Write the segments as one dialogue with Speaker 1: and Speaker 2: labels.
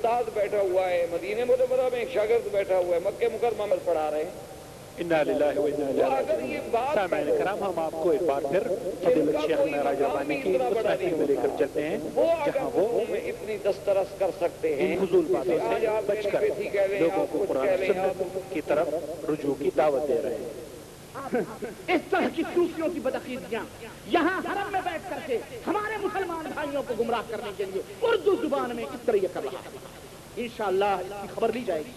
Speaker 1: استاد بیٹھا ہوا ہے، مدینہ منورہ میں ایک شاگرد بیٹھا ہوا ہے، مکہ مکرمہ میں پڑھا رہے ہیں۔
Speaker 2: انا للہ و انا الیہ راجعون۔ سامعین کرام، ہم آپ کو ایک بار پھر فضیلت شیخ معراج ربانی کی اس محفل میں لے کر چلتے ہیں جہاں وہ
Speaker 1: اتنی دسترس کر سکتے ہیں
Speaker 2: ان فضول باتوں سے بچ کر لوگوں کو قرآن سنت کی طرف رجوع کی دعوت دے رہے ہیں۔
Speaker 3: اس طرح کی صوفیوں کی بدعقیدگیاں یہاں حرم میں بیٹھ کر کے ہمارے مسلمان بھائیوں کو گمراہ کرنے کے لیے اردو زبان میں اس طرح یہ کر رہا ہے۔ انشاءاللہ اس کی خبر لی جائے گی،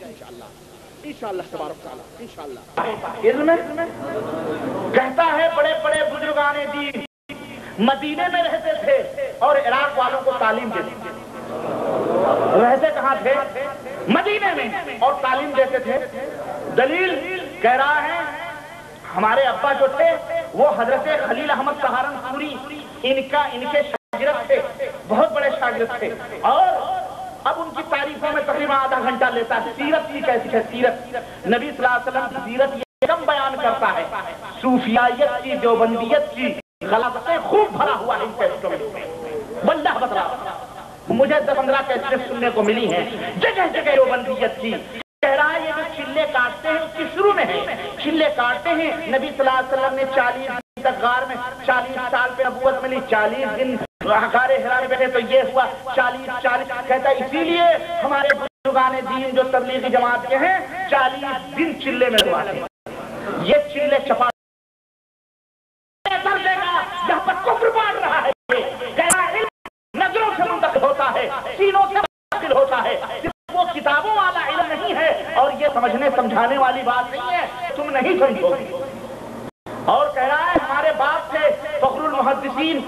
Speaker 3: انشاءاللہ تبارک تعالیٰ انشاءاللہ۔ علم کہتا ہے بڑے بڑے بزرگان دین مدینے میں رہتے تھے اور عراق والوں کو تعلیم دیتے تھے۔ رہتے کہاں تھے؟ مدینے میں، اور تعلیم دیتے تھے۔ دلیل کہہ رہا ہے ہمارے ابا جو تھے وہ حضرت خلیل احمد سہارنپوری ان کے شاگرد تھے، بہت بڑے شاگرد تھے، اور اب ان کی تعریفوں میں تقریباً آدھا گھنٹہ لیتا ہے۔ سیرت یہ کیسی ہے؟ سیرت نبی صلی اللہ علیہ وسلم کی سیرت یہ کم بیان کرتا ہے۔ صوفیائیت کی، دیوبندیت کی غلطیں خوب بھرا ہوا ہے ان کیسٹوں میں، واللہ بتلا مجھے 10-15 کیسٹیں سننے کو ملی ہیں جگہ جگہ دیوبندیت کی۔ کہہ رہا ہے یہ جو چلے کاٹتے ہیں اس کی شروع میں ہے، چلے کاٹتے ہیں۔ نبی صلی اللہ علیہ وسلم نے 40 دن تک غار میں، 40 سال پہ نبوت ملی، 40 دن غار حرا میں بیٹھے تو یہ ہوا 40 کہتا ہے اسی لیے ہمارے بزرگان دین جو تبلیغی جماعت کے ہیں 40 دن چلے میں رہتے ہیں۔ یہ چلے چپا دے گا جہاں پر کفر بڑھ رہا ہے، نظروں سے منتقل ہوتا ہے، سینوں سے منتقل ہوتا ہے، وہ کتابوں والا علم نہیں ہے، اور یہ سمجھنے سمجھانے والی بات نہیں ہے، تم نہیں سمجھو گے۔ اور کہہ رہا ہے ہمارے باپ تھے فخر المحدثین،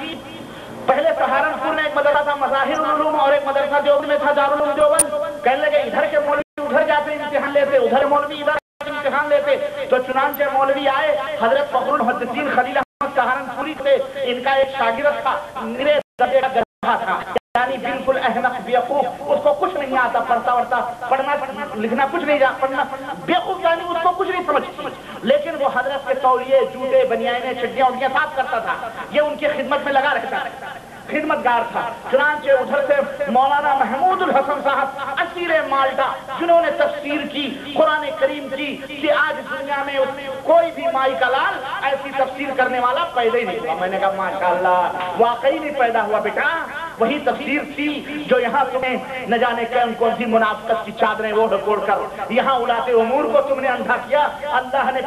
Speaker 3: پہلے سہارنپور میں ایک مدرسہ تھا مظاہر العلوم، اور ایک مدرسہ دیوبند میں تھا دارالعلوم دیوبند۔ کہنے لگے ادھر کے مولوی ادھر جاتے امتحان لیتے، ادھر مولوی ادھر امتحان لیتے، تو چنانچہ مولوی آئے، حضرت فخر المحدثین خلیل احمد سہارنپوری تھے، ان کا ایک شاگرد تھا، میرے درجے کا گدھا تھا، یعنی بالکل احمق بیوقوف، اس کو کچھ نہیں آتا، پڑھنا لکھنا کچھ نہیں جاتا، پڑھنا بیوقوف یعنی اس کو کچھ نہیں سمجھتی، لیکن وہ حضرت کے تولیے، جوتے، بنیانیں، چڈیاں ان کے صاف کرتا تھا، یہ ان کی خدمت میں لگا رہتا تھا، خدمتگار تھا۔ چنانچہ ادھر سے مولانا محمود الحسن صاحب اسیر مالٹا، جنہوں نے تفسیر کی قرآن کریم کی کہ آج دنیا میں کوئی بھی مائی کا لال ایسی تفسیر کرنے والا پیدا ہی نہیں ہوا۔ میں نے کہا ماشاءاللہ واقعی نہیں پیدا ہوا بیٹا، وہی تفسیر تھی جو یہاں تمہیں نہ جانے کون سی منافقت کی چادریں اوڑھ اوڑھ کر یہاں اڑاتے امور کو تم نے اندھا کیا۔ اللہ نے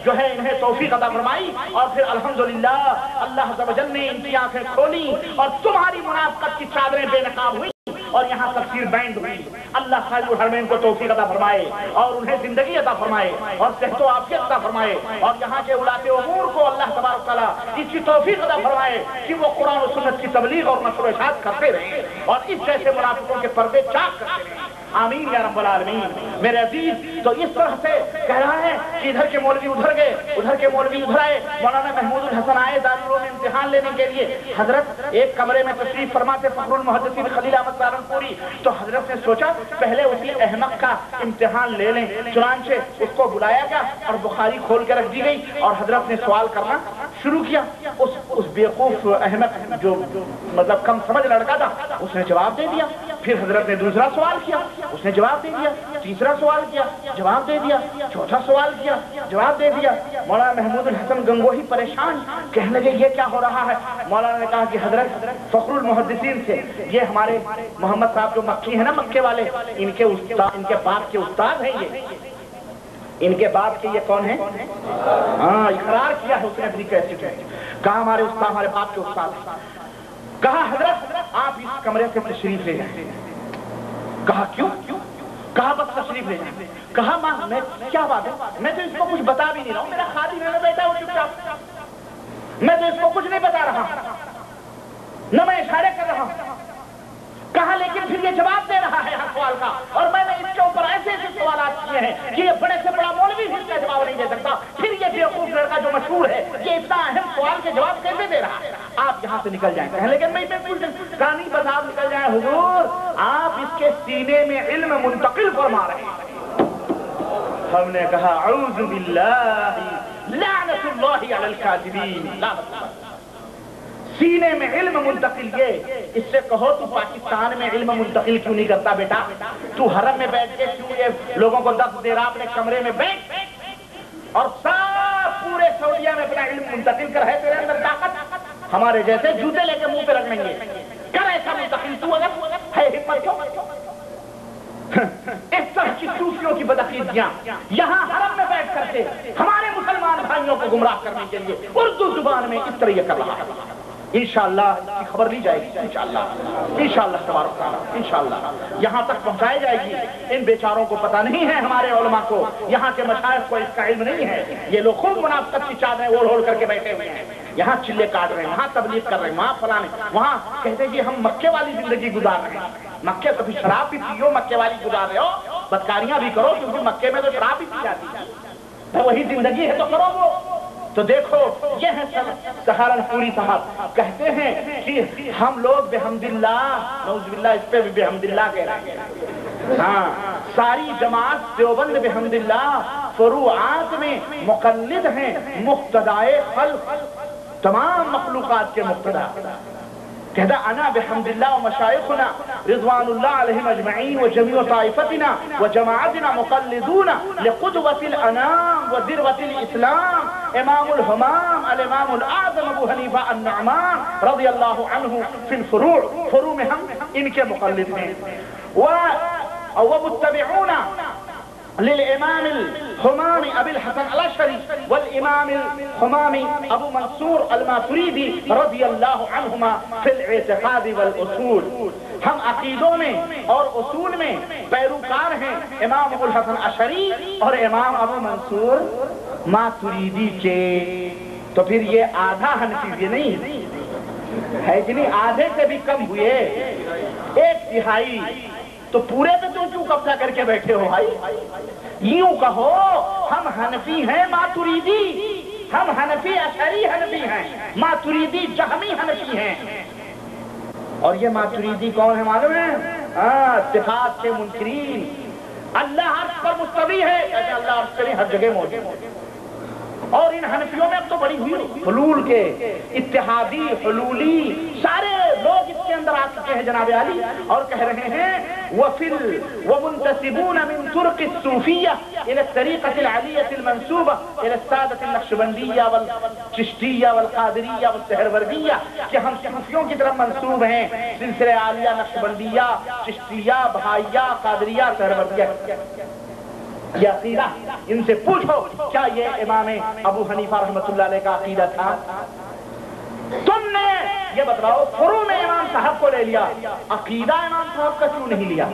Speaker 3: جو ہے انہیں توفیق عطا فرمائی، اور پھر الحمدللہ اللہ عز و جل نے ان کی آنکھیں کھولی اور تمہاری منافقت کی چادریں بے نقاب ہوئی، اور یہاں تفسیر بینڈ ہوئی۔ اللہ خالق الحرمین کو توفیق عطا فرمائے، اور انہیں زندگی عطا فرمائے، اور صحت و عافیت عطا فرمائے، اور یہاں کے اولاد امور کو اللہ تبارک تعالیٰ اس کی توفیق عطا فرمائے کہ وہ قرآن و سنت کی تبلیغ اور نشر و اشاعت کرتے رہیں، اور اس جیسے منافقوں کے پردے چاک کرتے رہیں۔ آمین یا رب العالمین۔ میرے عزیز، تو اس طرح سے کہہ رہا ہے کہ ادھر کے مولوی ادھر گئے، ادھر کے مولوی ادھر آئے۔ مولانا محمود الحسن آئے دارالعلوم میں امتحان لینے کے لیے، حضرت ایک کمرے میں تشریف فرما تھے فخر المحدثین خلیل احمد سہارنپوری، تو حضرت نے سوچا پہلے اسی احمق کا امتحان لے لیں، چنانچہ اس کو بلایا گیا اور بخاری کھول کے رکھ دی گئی، اور حضرت نے سوال کرنا شروع کیا۔ اس بیوقوف احمق جو مطلب کم سمجھ لڑکا تھا اس نے جواب دے دیا، پھر حضرت نے دوسرا سوال کیا، اس نے جواب دے دیا، تیسرا سوال کیا، جواب دے دیا، چوتھا سوال کیا، جواب دے دیا۔ مولانا محمود الحسن گنگوہی پریشان، کہنے لگے یہ کیا ہو رہا ہے؟ مولانا نے کہا کہ حضرت فخر المحدثین سے یہ ہمارے محمد صاحب جو مکی ہیں نا، مکے والے، ان کے باپ کے استاد ہیں، ان کے باپ کے یہ کون ہیں؟ ہاں، اقرار کیا ہے اس نے اپنی کیسٹ میں، کہا ہمارے استاد ہمارے باپ کے استاد ہیں۔ کہا حضرت آپ اس کمرے سے تشریف لے جائیں۔ کہا کیوں؟ کہا بس تشریف لے جائیں۔ کہا ماں میں کیا بات ہے؟ میں تو اس کو کچھ بتا بھی نہیں رہا ہوں، میرا خادم میں بیٹھا ہوں چپ چاپ، میں تو اس کو کچھ نہیں بتا رہا، نہ میں اشارے کر رہا ہوں۔ کہا لیکن پھر یہ جواب دے رہا ہے ہر سوال کا، اور میں نے اس کے اوپر ایسے ایسے سوالات کیے ہیں کہ یہ بڑے سے بڑا مولوی بھی اس کا جواب نہیں دے سکتا، پھر یہ بیوقوف لڑکا جو مشہور ہے یہ اتنا اہم سوال کے جواب کیسے دے رہا ہے؟ آپ یہاں سے نکل جائیں۔ کہنے لیکن میں کہانی بس آپ نکل جائیں حضور، آپ اس کے سینے میں علم منتقل فرما رہے ہیں۔ ہم نے کہا اعوذ باللہ لعنت اللہ علی الکاذبین، سینے میں علم منتقل، یہ اس سے کہو تو پاکستان میں علم منتقل کیوں نہیں کرتا بیٹا؟ تو حرم میں بیٹھ کے کیوں یہ لوگوں کو درس دے رہا اپنے کمرے میں بیٹھ، اور سب پورے سعودیہ میں اپنا علم منتقل کر ہے تیرے اندر طاقت؟ ہمارے جیسے جوتے لے کے منہ پہ رکھ لیں گے، کر ایسا منتقل تو اگر ہے ہمت تو۔ اس طرح کی صوفیوں کی بدعقیدیاں یہاں حرم میں بیٹھ کر کے ہمارے مسلمان بھائیوں کو گمراہ کرنے کے لیے اردو زبان میں اس طرح یہ کر رہا ہے۔ انشاءاللہ کی خبر لی جائے گی، انشاءاللہ تبارک تعالیٰ، انشاءاللہ یہاں تک پہنچائی جائے گی۔ ان بیچاروں کو پتہ نہیں ہے، ہمارے علماء کو، یہاں کے مشائخ کو اس کا علم نہیں ہے۔ یہ لوگ خوب منافقت کی چادریں اوڑھ اوڑھ کر کے بیٹھے ہوئے ہیں، یہاں چلے کاٹ رہے ہیں، وہاں تبلیغ کر رہے ہیں، وہاں فلانے، وہاں کہتے ہیں کہ ہم مکے والی زندگی گزار رہے ہیں۔ مکے کبھی شراب بھی پیو، مکے والی گزار رہے ہو، بدکاریاں بھی کرو، کیونکہ مکے میں تو شراب بھی پی جاتی ہے، وہی زندگی ہے تو کرو وہ۔ تو دیکھو یہ ہے سہارنپوری صاحب کہتے ہیں کہ ہم لوگ بحمداللہ، نعوذ باللہ اس پہ بھی بحمداللہ کہہ رہے ہیں، ہاں ساری جماعت دیوبند بحمداللہ فروعات میں مقلد ہیں، مقتدائے خلق، تمام مخلوقات کے مقتدا۔ کہتا انا بحمداللہ و مشائخنا رضوان اللہ علیہم اجمعین و جمیع طائفتنا و جماعتنا مقلدون لقدوة الانام و ذروة الاسلام امام الہمام الامام الاعظم ابو حنیفہ النعمان رضی اللہ عنہ فی الفروع، فروع میں ہم ان کے مقلد ہیں، ومتبعون للامام الہمام ابی الحسن الاشعری والامام الہمام ابو منصور الماتریدی رضی اللہ عنہما فی الاعتقاد والاصول۔ ہم عقیدوں میں اور اصول میں پیروکار ہیں امام ابو الحسن اشعری اور امام ابو منصور ماتریدی کے۔ تو پھر یہ آدھا حنفی نہیں ہے کہ نہیں، آدھے سے بھی کم ہوئے، ایک تہائی۔ تو پورے پہ تم کیوں قبضہ کر کے بیٹھے ہو بھائی؟ یوں کہو ہم حنفی ہیں ماتریدی، ہم حنفی اشعری حنفی ہیں، ماتریدی جہمی حنفی ہیں۔ اور یہ ماتریدی کون ہے معلوم ہے؟ صفات کے منکرین۔ اللہ عرش پر مستوی ہے، کہتے اللہ عرش پر ہر جگہ موجود ہے۔ اور ان حنفیوں میں اب تو بڑی ہوئی حلول کے اتحادی حلولی سارے لوگ اس کے اندر آ چکے ہیں جناب علی، اور کہہ رہے ہیں ومنتسبون من طرق الصوفیہ الى الطریقۃ العلیہ المنسوبہ الى السادۃ النقشبندیہ والچشتیہ والقادریہ والسہروردیہ، کہ ہم صوفیوں کی طرف منسوب ہیں، سلسلہ عالیہ، نقشبندیہ، چشتیہ، بہائیہ، قادریہ، سہروردیہ۔ یہ عقیدہ ان سے پوچھو کیا یہ امام ابو حنیفہ رحمۃ اللہ علیہ کا عقیدہ تھا؟ تم نے یہ بتلاؤ فروع میں امام صاحب کو لے لیا، عقیدہ امام صاحب کا کیوں نہیں لیا؟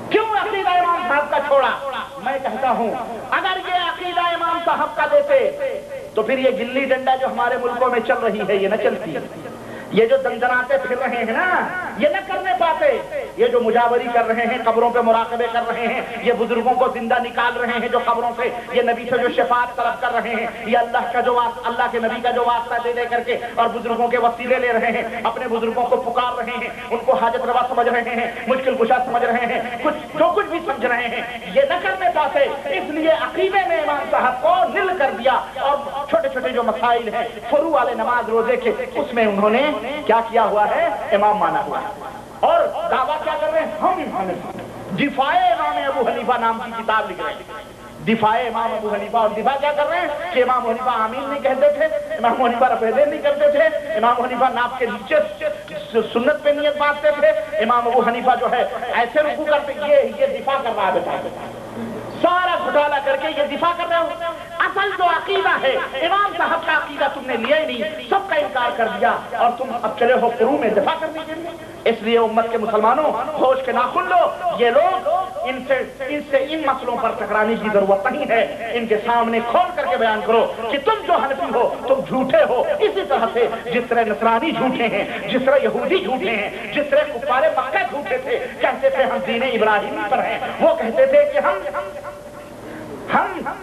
Speaker 3: کیوں عقیدہ امام صاحب کا چھوڑا؟ میں کہتا ہوں اگر یہ عقیدہ امام صاحب کا لیتے تو پھر یہ گلی ڈنڈا جو ہمارے ملکوں میں چل رہی ہے یہ نہ چلتی، یہ جو دندناتے پھر رہے ہیں نا یہ نہ کرنے پاتے، یہ جو مجاوری کر رہے ہیں، قبروں پہ مراقبے کر رہے ہیں، یہ بزرگوں کو زندہ نکال رہے ہیں جو قبروں سے، یہ نبی سے جو شفاعت طلب کر رہے ہیں، یہ اللہ کے نبی کا جو واسطہ دے کر کے اور بزرگوں کے وسیلے لے رہے ہیں، اپنے بزرگوں کو پکار رہے ہیں، ان کو حاجت روا سمجھ رہے ہیں، مشکل کشا سمجھ رہے ہیں، جو کچھ بھی سمجھ رہے ہیں، یہ نہ کرنے پاتے، اس لیے عقیدے میں امام صاحب کو نل کر دیا، اور چھوٹے چھوٹے جو مسائل ہیں فروع والے نماز روزے کے، اس میں انہوں نے کیا کیا ہوا ہے؟ امام مانا ہوا ہے، اور دعویٰ کیا کر رہے ہیں؟ ہم دفاع امام ابو حنیفہ نام کی کتاب لکھ رہے ہیں، دفاع امام ابو حنیفہ، اور دفاع کیا کر رہے ہیں کہ امام حنیفہ آمین نہیں کہتے تھے، امام حنیفہ رفع دین نہیں کرتے تھے، امام حنیفہ ناپ کے نیچے سنت پہ نیت باندھتے تھے، امام ابو حنیفہ جو ہے ایسے رکوع کرتے، یہ دفاع کر رہا ہے بیٹا، سارا گھٹالا کر کے یہ دفاع کر رہے ہو۔ اصل جو عقیدہ ہے امام صاحب کا عقیدہ تم نے لیا ہی نہیں، سب کا انکار کر دیا، اور تم اب چلے ہو فروع میں دفاع کرنے کے لیے۔ اس لیے امت کے مسلمانوں ہوش کے ناخن لو، یہ لوگ ان سے ان مسئلوں پر ٹکرانے کی ضرورت نہیں ہے، ان کے سامنے کھول کر کے بیان کرو کہ تم جو حنفی ہو تم جھوٹے ہو، اسی طرح سے جس طرح نصرانی جھوٹے ہیں، جس طرح یہودی جھوٹے ہیں، جس طرح کفار مکہ جھوٹے تھے، کہتے تھے ہم دین ابراہیمی پر ہیں، وہ کہتے تھے کہ ہم